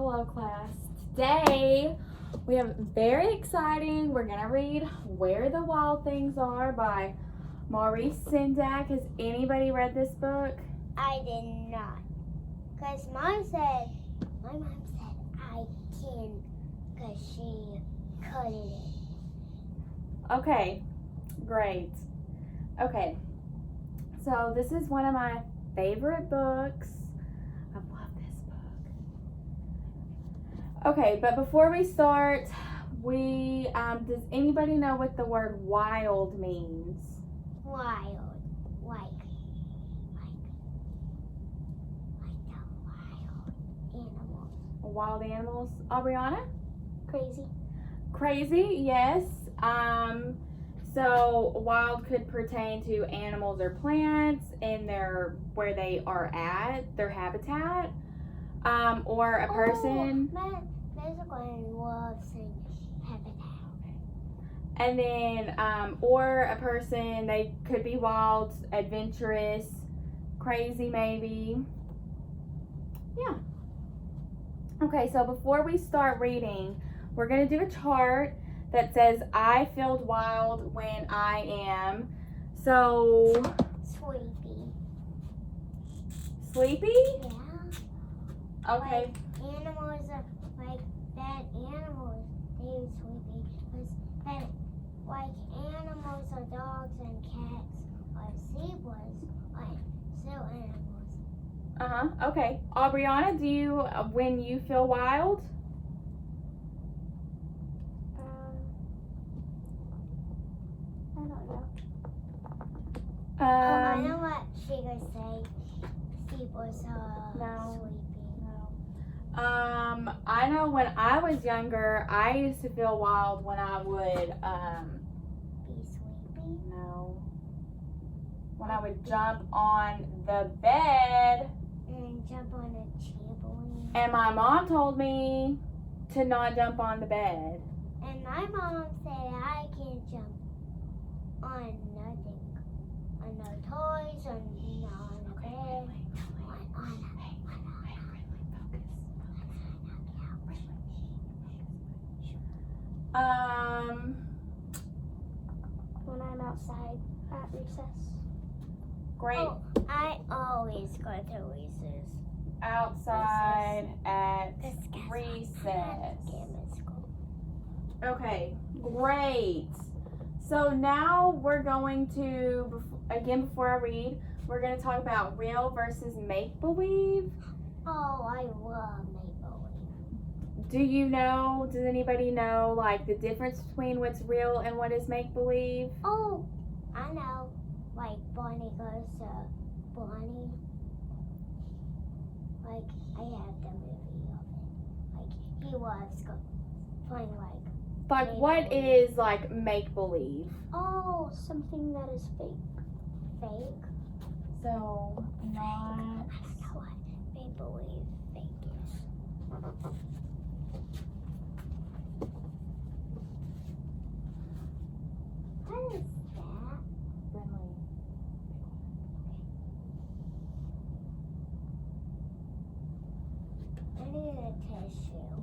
Hello class. Today we have very exciting. We're gonna read Where the Wild Things Are by Maurice Sendak. Has anybody read this book? I did not. Because my mom said I can because she cut it. Okay, great. Okay, so this is one of my favorite books. I love this book. Okay, but before we start, does anybody know what the word wild means? Wild. Like the wild animals. Wild animals. Aubriana? Crazy. Crazy, yes. So wild could pertain to animals or plants in where they are at, their habitat, or a person. Basically, loves habitat. And then, or a person, they could be wild, adventurous, crazy maybe. Yeah. Okay, so before we start reading, we're going to do a chart that says I feel wild when I am. So, sleepy? Yeah. Okay. Like animals are like bad animals. They're sleepy. But like animals are dogs and cats or zebras or still animals. Okay. Aubriana, do you, when you feel wild? I don't know. I I know what she would say. Zebras are sleepy. I know when I was younger, I used to feel wild when I would, Be sleepy? no, when I would jump on the bed, And jump on a trampoline. and my mom told me to not jump on the bed. And my mom said I can't jump on nothing. On no toys, on a bed. When I'm outside at recess. Great. Oh, I always go to recess. Outside at Because recess. School. Okay, great. So now we're going to, again, before I read, we're going to talk about real versus make-believe. Oh, I love make-believe. Do you know, does anybody know, like, the difference between what's real and what is make-believe? Oh, I know. Like, Bonnie goes to Bonnie. Like, I have the movie of it. Like, he was playing, Like, what is, like, make-believe? Oh, something that is fake. Fake? So, not... I don't know what make-believe fake is. What is that? Friendly. I need a tissue.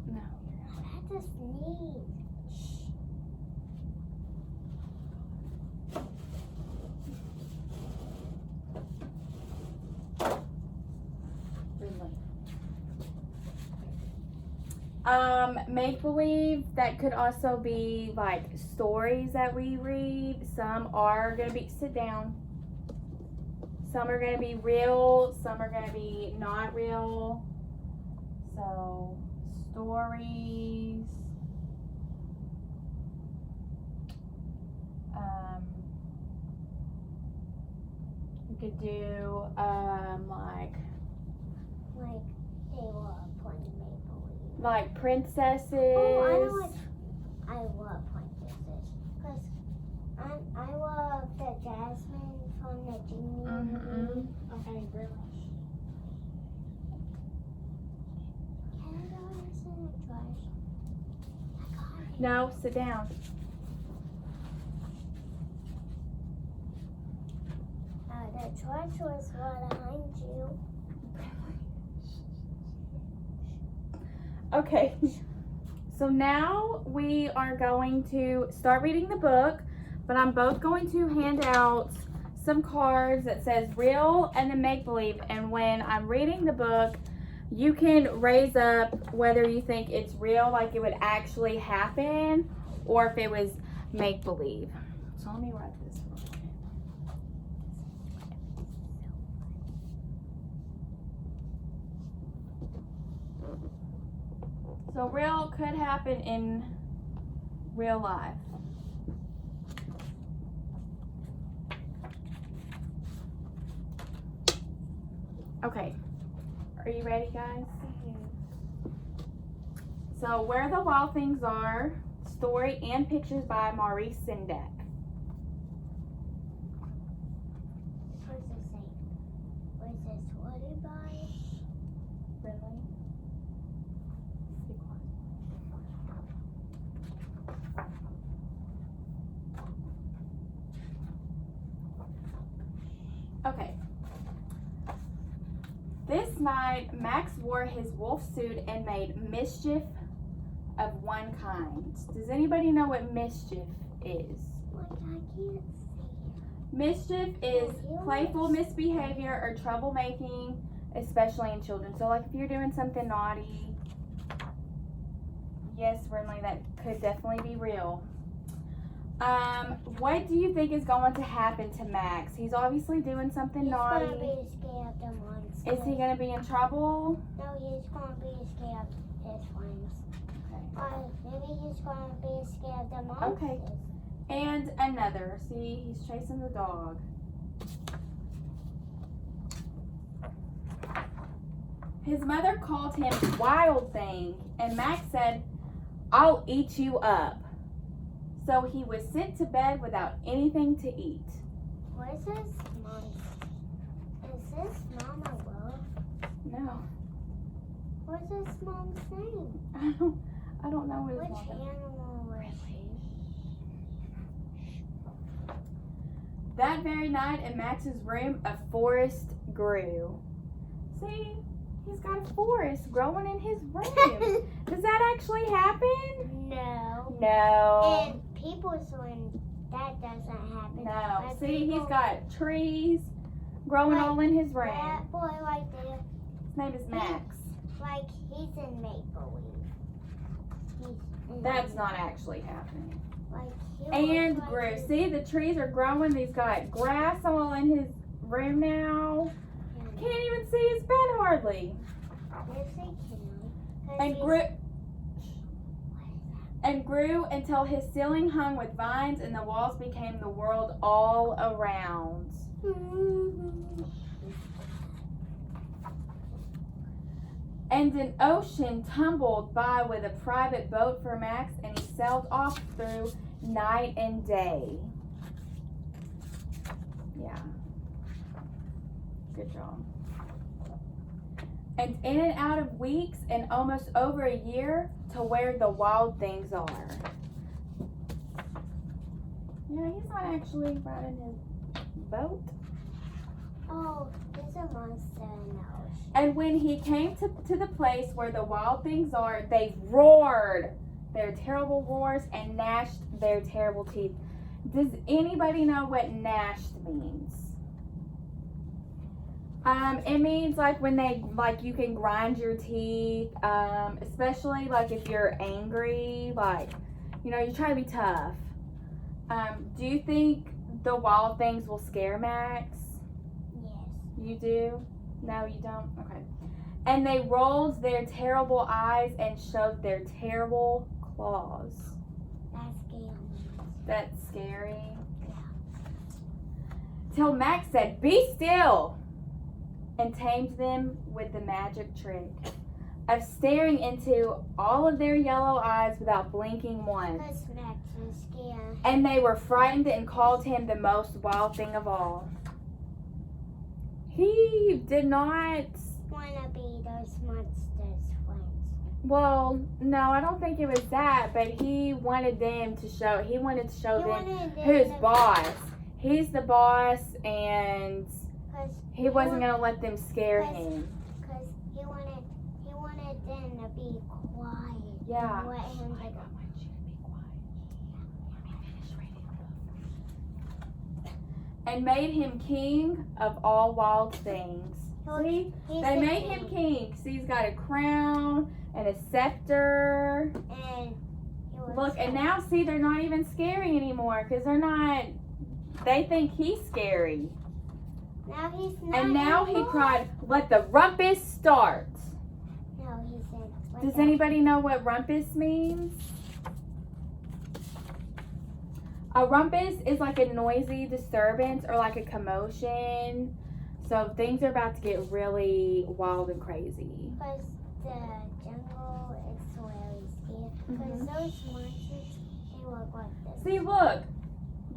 No. I have to sneeze. Shh. Make-believe, that could also be like stories that we read. Some are going to be, sit down. Some are going to be real, some are going to be not real. So, stories. You could do, Like they were playing make-believe. like princesses. Oh, I know what. I love princesses. Because I love the Jasmine from the Genie movie. Okay, really. Can I go this in the trash? I got it. No, sit down. The trash was right behind you. Okay. So now we are going to start reading the book, but I'm both going to hand out some cards that says real and then make-believe. And when I'm reading the book, you can raise up whether you think it's real, like it would actually happen, or if it was make-believe. So let me write this real quick. So real could happen in real life. Okay, are you ready, guys? So, Where the Wild Things Are, story and pictures by Maurice Sendak. What does it say? Was this water by? Really? Be quiet. Okay. This night, Max wore his wolf suit and made mischief of one kind. Does anybody know what mischief is? What, I can't see. Mischief is playful misbehavior or troublemaking, especially in children. So, like if you're doing something naughty, yes, Renly, that could definitely be real. What do you think is going to happen to Max? He's obviously doing something naughty. He's going to be scared of the monsters. Is he going to be in trouble? No, he's going to be scared of his friends. Or maybe he's going to be scared of the monsters. Okay. And another. See, he's chasing the dog. His mother called him Wild Thing, and Max said, "I'll eat you up." So he was sent to bed without anything to eat. What is this monster? Is this Mama Wolf? No. What's this mom's name? I don't know what his Which name is. animal was she? That very night in Max's room, a forest grew. See, he's got a forest growing in his room. Does that actually happen? No. No. And people's when that doesn't happen. No. Like See, he's people- got trees growing all in his room. That boy right there, His name is Max. like he's in make believe. That's not actually happening. Like he And was grew. like, See, the trees are growing. He's got grass all in his room now. Can't even see his bed hardly. Yes, he can. 'Cause And he's- grew. And grew until his ceiling hung with vines and the walls became the world all around. And an ocean tumbled by with a private boat for Max, and he sailed off through night and day. Yeah. Good job. And in and out of weeks and almost over a year to where the wild things are. Yeah, he's not actually riding his boat. Oh, there's a monster in the ocean. And when he came to the place where the wild things are, they roared their terrible roars and gnashed their terrible teeth. Does anybody know what gnashed means? It means like when they, like you can grind your teeth, especially like if you're angry, like, you know, you try to be tough. Do you think the wild things will scare Max? Yes. You do? No, you don't? Okay. And they rolled their terrible eyes and showed their terrible claws. That's scary. That's scary. Till Max said, "Be still," and tamed them with the magic trick of staring into all of their yellow eyes without blinking once. Because Max is scared. And they were frightened and called him the most wild thing of all. He did not. Wanna be those monsters' friends. Well, no, I don't think it was that, but he wanted them to show. He wanted to show He them wanted them who's to- boss. He's the boss, and 'cause he wasn't gonna let them scare Cause- him. Because he wanted them to be quiet. Yeah. And let him I take want you to be quiet. Let me finish reading the book. And made him king of all wild things. See? They made him king. See, he's got a crown and a scepter. And Look, and now see, they're not even scary anymore because they're not. They think he's scary. now he's not. And now he anymore. cried, "Let the rumpus start." No, he said. Does anybody know what rumpus means? A rumpus is like a noisy disturbance or like a commotion. So things are about to get really wild and crazy. Because the jungle is really scary. Because Mhm. those monsters, they look like this. See, look.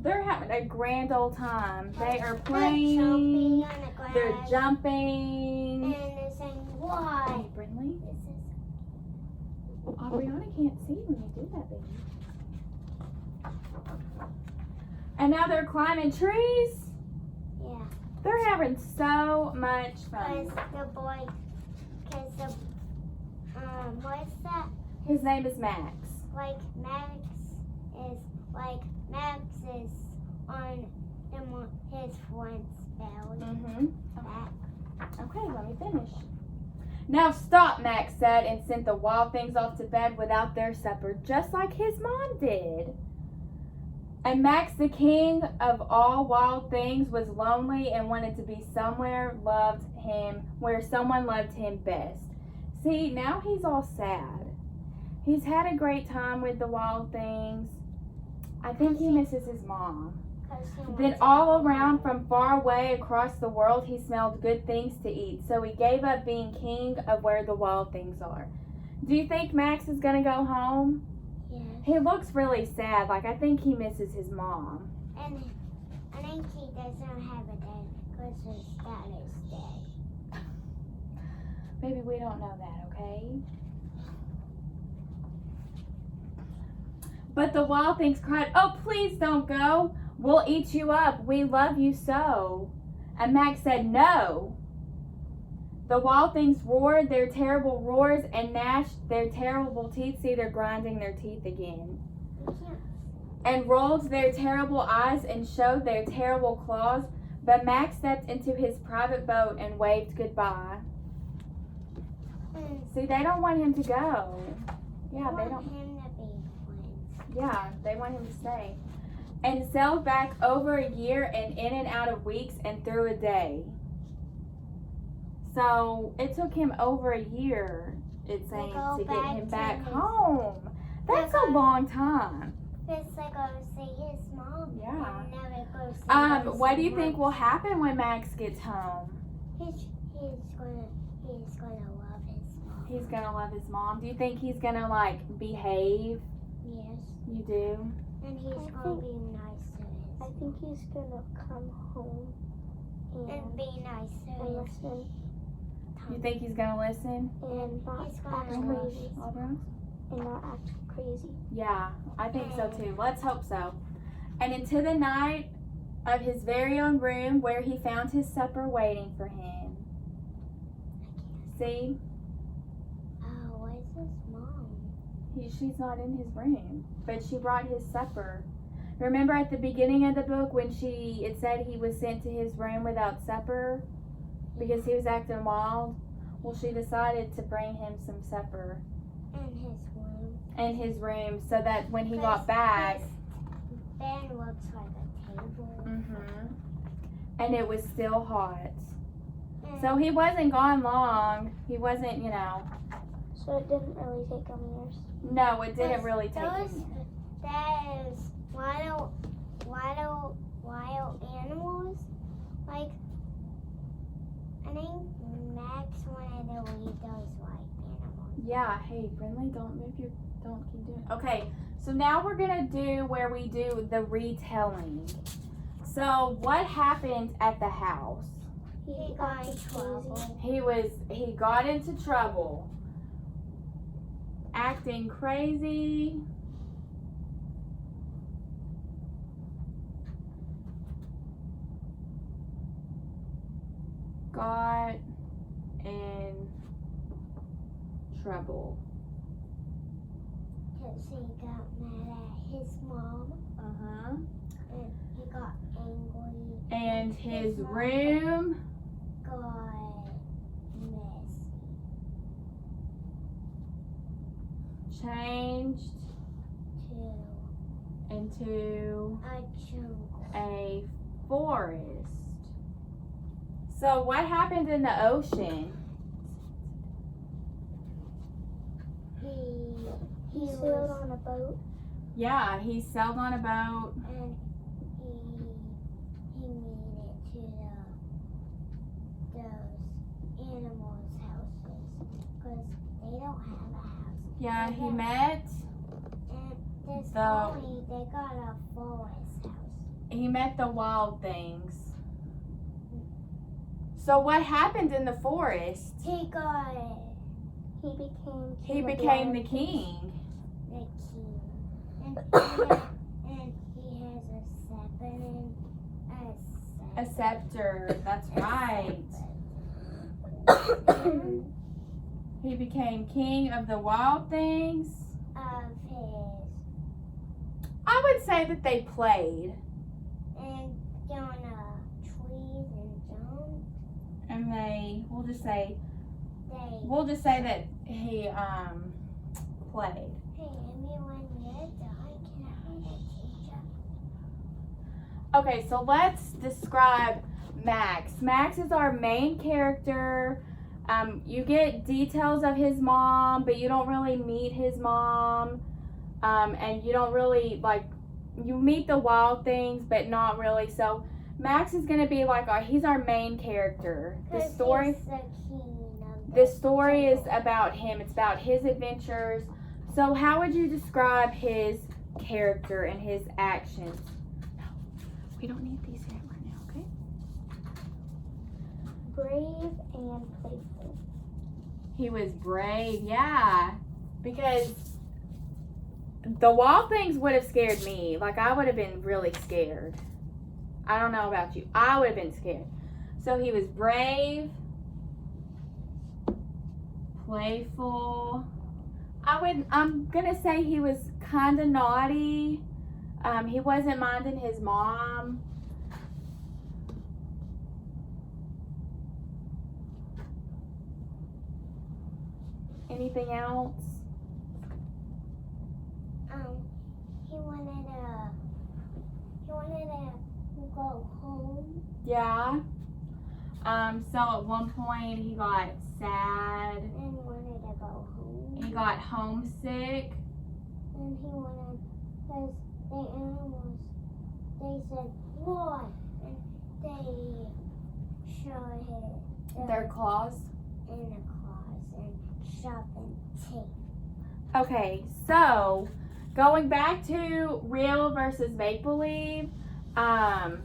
They're having a grand old time. They are They're playing. jumping on the grass. They're jumping. And they're saying, why? Hey, Brindley, This is Aubriana can't see when you do that, baby. And now they're climbing trees. yeah. They're having so much Because fun. the boy, because the what's that? His name is Max. Like Max is on his friend's belly. Mm-hmm. Back. Okay, let me finish. Now stop, Max said, and sent the wild things off to bed without their supper, just like his mom did. And Max, the king of all wild things, was lonely and wanted to be where someone loved him best. See, now he's all sad. He's had a great time with the wild things. I think he misses his mom. 'Cause he Then wants all to- around from far away across the world he smelled good things to eat. So he gave up being king of where the wild things are. Do you think Max is going to go home? Yes. He looks really sad. Like, I think he misses his mom. And I think he doesn't have a dad because his dad is dead. Maybe we don't know that, okay? But the wild things cried, "Oh, please don't go. We'll eat you up. We love you so." And Max said, "No." The wild things roared their terrible roars and gnashed their terrible teeth. See, they're grinding their teeth again. You can't. And rolled their terrible eyes and showed their terrible claws. But Max stepped into his private boat and waved goodbye. See, they don't want him to go. Yeah, they want don't. him to be friends. Yeah, they want him to stay. And sailed back over a year and in and out of weeks and through a day. So it took him over a year, it's saying, go to get back him to back his- home. That's a Like, long time. It's like I was saying, his mom. Yeah. And never go see his What do you mom. think will happen when Max gets home? He's gonna love his mom. He's gonna love his mom. Do you think he's gonna like behave? Yes. You do? And he's I gonna think- be nice to his I think he's gonna come home and and be nice to his listen You think he's gonna listen? and not He's gonna act listen. crazy. Aubrey? And not act crazy. Yeah, I think so too. Let's hope so. And into the night of his very own room where he found his supper waiting for him. See? Oh, where's his mom? She's not in his room, but she brought his supper. Remember at the beginning of the book when it said he was sent to his room without supper because he was acting wild? Well, she decided to bring him some supper In his room. in his room so that when he got 'Cause back, his bed looks like a table. and it was still hot. And So he wasn't gone long. He wasn't, So it didn't really take him years. no, it didn't really take those, him. that is wild animals. Like, I think Max wanted to leave those wild animals. Yeah, hey, Brindley, don't keep doing. Okay, so now we're gonna do where we do the retelling. So what happened at the house? He got in trouble. He got into trouble, acting crazy. Got in trouble? Because he got mad at his mom. Uh-huh. And he got angry. And his mom room got messy. changed To into a jungle. a forest. So what happened in the ocean? He Sailed was, on a boat. Yeah, he sailed on a boat. and he made it to those animals' houses because they don't have a house. Yeah, he met And this The- family, they got a forest house. the wild things. So what happened in the forest? He got He became He king of became the wild king. the king, and he has a scepter and A scepter, that's right. And He became king of the wild things. of his I would say that they played. and on trees and jump. And we'll just say that he played. Hey, Amy, when you're done, can I be the teacher? Okay, so let's describe Max. Max is our main character. You get details of his mom, but you don't really meet his mom. And you don't really, you meet the wild things, but not really. So Max is going to be he's our main character. The 'Cause story... he's the king of The story is jungle. about him. It's about his adventures. So how would you describe his character and his actions? No, we don't need these yet right now, okay? brave and playful. He was brave, yeah. Because the wild things would have scared me. I would have been really scared. I don't know about you. I would have been scared. So he was brave, playful. I'm gonna say he was kind of naughty. He wasn't minding his mom. Anything else? He wanted to go home. Yeah. So at one point he got sad. And wanted to go home. He got homesick. And he wanted, because the animals, they said, "Why?" And they showed him Their claws. in the claws and sharpened teeth. Okay, so going back to real versus make-believe, I'm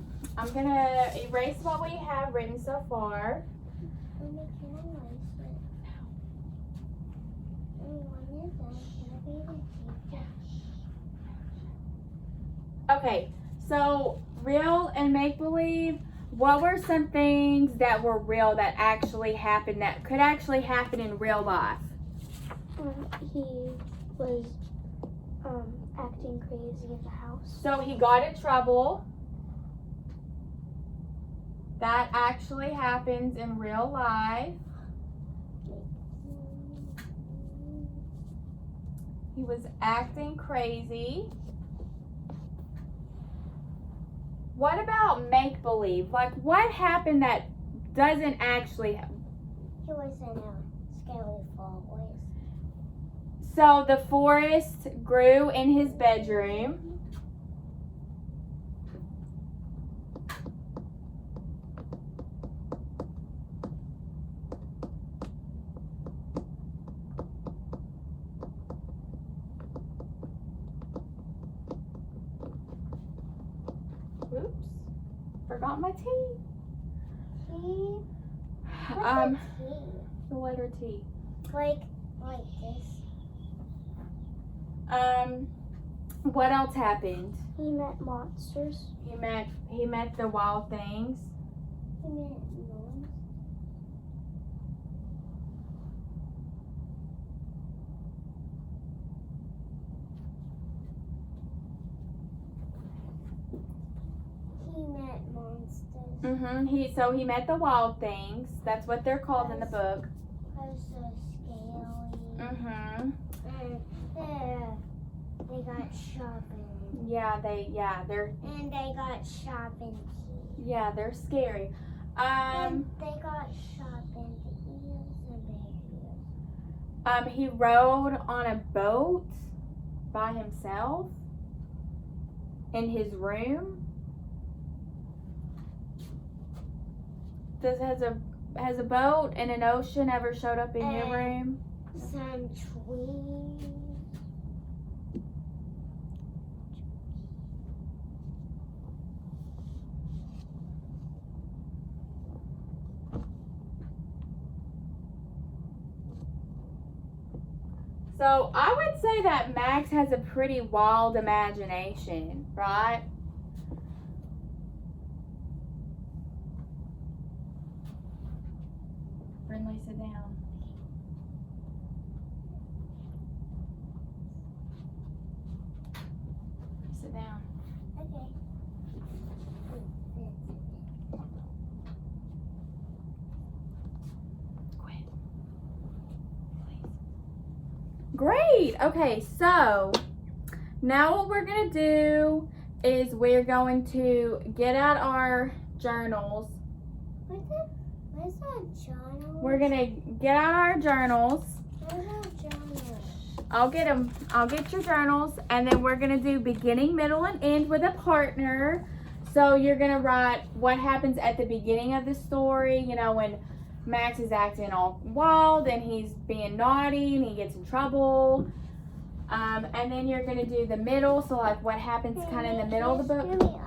gonna erase what we have written so far. Mommy, can I erase it? And when you're done, can I be the teacher? Okay, so real and make-believe, what were some things that were real that actually happened, that could actually happen in real life? He was acting crazy in the house. So he got in trouble. That actually happens in real life. He was acting crazy. What about make-believe? What happened that doesn't actually happen? He was in a scary forest. So the forest grew in his bedroom. Oops, forgot my T. T? What's Um, a T? the letter T. Like this. What else happened? He met monsters. He met the wild things. He met nose. He met the wild things. That's what they're called in the book. They're so scary. Mhm. And they got sharpened. They're And they got sharpened teeth. yeah, they're scary. And they got sharpened ears and big ears. He rode on a boat by himself in his room. Has a boat and an ocean ever showed up in your room? Some trees. So I would say that Max has a pretty wild imagination, right? Brindley, sit down. Sit down. Okay. Quit. Please. Great. Okay, so now what we're going to do is we're going to get out our journals. Where's our journal? We're going to get out our journals. Where's our journal? I'll get them. I'll get your journals, and then we're gonna do beginning, middle, and end with a partner. So you're gonna write what happens at the beginning of the story. You know, when Max is acting all wild and he's being naughty and he gets in trouble. And then you're gonna do the middle. So like what happens kind of in the middle of the book.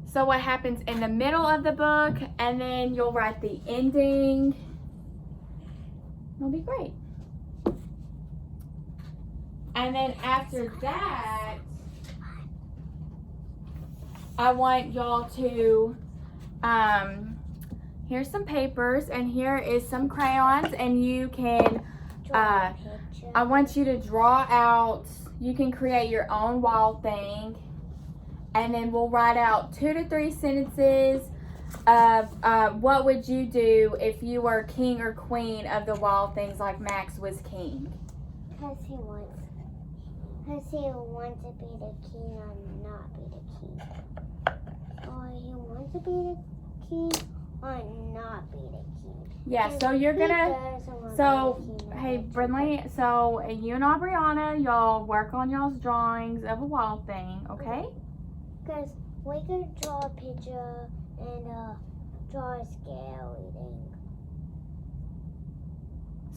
So what happens in the middle of the book, and then you'll write the ending. It'll be great. And then after that, I want y'all to, here's some papers, and here is some crayons, and you can, I want you to draw out, you can create your own wild thing, and then we'll write out 2 to 3 sentences of what would you do if you were king or queen of the wild things like Max was king? Because he wants to be the king or not be the king. Or he wants to be the king or not be the king. Yeah, so you're gonna, hey Brindley, so you and Aubriana, y'all work on y'all's drawings of a wild thing, okay? Because we could draw a picture and draw a scary thing.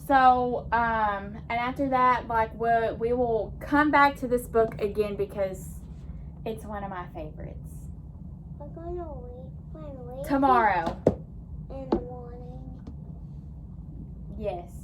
So, and after that, like, we will come back to this book again because it's one of my favorites. We're gonna wait tomorrow. In the morning. Yes.